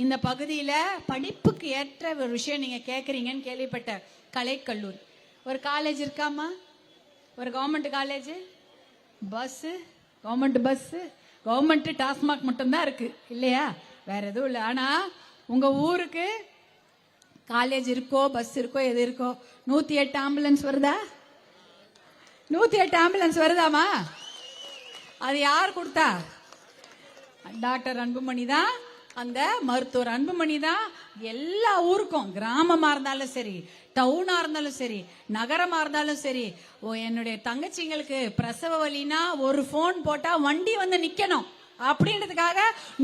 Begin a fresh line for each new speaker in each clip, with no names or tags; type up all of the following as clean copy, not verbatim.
இந்த பகுதியில படிப்புக்கு ஏற்ற ஒரு விஷயம் நீங்க கேக்குறீங்கன்னு கேள்விப்பட்ட கலைக்கல்லூரி ஒரு காலேஜ் இருக்காமா? ஒரு government college, bus, government bus, government TASMAC மட்டும்தான் இருக்கு இல்லையா? வேற எதுவும் இல்லை. ஆனா உங்க ஊருக்கு காலேஜ் இருக்கோ, பஸ் இருக்கோ, எது இருக்கோ, 108 ஆம்புலன்ஸ் வருதா? 108 ஆம்புலன்ஸ் வருதாமா? அது யார் கொடுத்தா? டாக்டர் அன்புமணி தான். அந்த மருத்துவர் அன்புமணி தான் எல்லா ஊருக்கும், கிராமமா இருந்தாலும் சரி, டவுனா இருந்தாலும் சரி, நகரமா இருந்தாலும் சரி, என்னுடைய தங்கச்சிங்களுக்கு பிரசவ வலினா ஒரு போன் போட்டா வண்டி வந்து நிக்கணும் அப்படின்றதுக்காக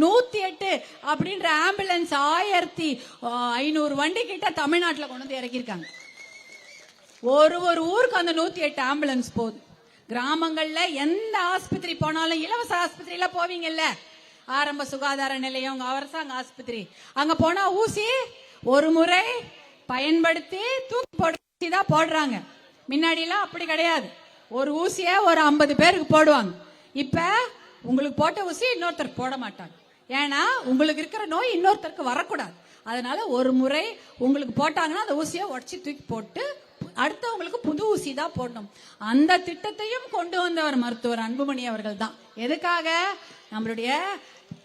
108 அப்படின்ற ஆம்புலன்ஸ் 1500 வண்டி கிட்ட தமிழ்நாட்டில் கொண்டு வந்து இறக்கியிருக்காங்க. ஒரு ஊருக்கு அந்த 108 ஆம்புலன்ஸ் போகுது. கிராமங்கள்ல எந்த ஆஸ்பத்திரி போனாலும், இலவச ஆஸ்பத்திரியில போவீங்கல்ல, ஆரம்ப சுகாதார நிலையம், அரசாங்க ஆஸ்பத்திரி, அங்க போனா ஊசி ஒரு முறை பயன்படுத்தி தூக்கி போட்டு போடுறாங்க. முன்னாடி எல்லாம் அப்படி கிடையாது. ஒரு ஊசிய ஒரு 50 பேருக்கு போடுவாங்க. இப்ப உங்களுக்கு போட்ட ஊசி இன்னொருத்தருக்கு போட மாட்டாங்க. ஏன்னா உங்களுக்கு இருக்கிற நோய் இன்னொருத்தருக்கு வரக்கூடாது. அதனால ஒரு முறை உங்களுக்கு போட்டாங்கன்னா அந்த ஊசியை உடச்சி தூக்கி போட்டு அடுத்தவங்களுக்கு புது ஊசி தான் போடணும். அந்த திட்டத்தையும் கொண்டு வந்தவர் மருத்துவர் அன்புமணி அவர்கள் தான். எதுக்காக? நம்மளுடைய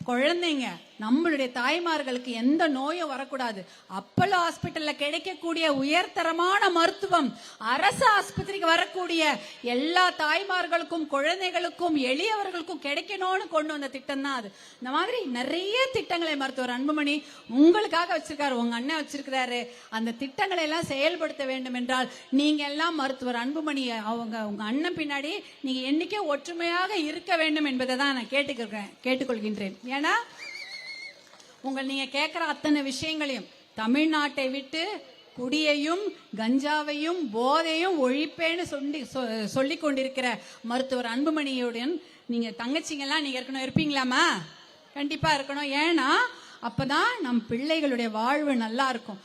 குழந்தைங்க, நம்மளுடைய தாய்மார்களுக்கு எந்த நோயும் வரக்கூடாது. அப்பல்லோ ஹாஸ்பிட்டல்ல கிடைக்கக்கூடிய உயர்தரமான மருத்துவம் அரசு ஆஸ்பத்திரிக்கு வரக்கூடிய எல்லா தாய்மார்களுக்கும், குழந்தைகளுக்கும், எளியவர்களுக்கும் கிடைக்கணும்னு கொண்டு வந்த திட்டம் தான் அது. இந்த மாதிரி நிறைய திட்டங்களை மருத்துவர் அன்புமணி உங்களுக்காக வச்சிருக்காரு, உங்க அண்ணன் வச்சிருக்கிறாரு. அந்த திட்டங்களை எல்லாம் செயல்படுத்த வேண்டும் என்றால் நீங்க எல்லாம் மருத்துவர் அன்புமணி உங்க அண்ணன் பின்னாடி நீங்க என்னைக்கே ஒற்றுமையாக இருக்க வேண்டும் என்பதை தான் நான் கேட்டுக்கொள்கின்றேன். ஏன்னா நீங்க கேட்கிற அத்தனை விஷயங்களையும், தமிழ்நாட்டை விட்டு குடியையும் கஞ்சாவையும் போதையும் ஒழிப்பேன்னு சொல்லிக் கொண்டிருக்கிற மருத்துவர் அன்புமணியுடன் நீங்க தங்கச்சிங்கெல்லாம் நீங்க இருக்கணும். இருப்பீங்களாமா? கண்டிப்பா இருக்கணும். ஏன்னா அப்பதான் நம் பிள்ளைகளுடைய வாழ்வு நல்லா இருக்கும்.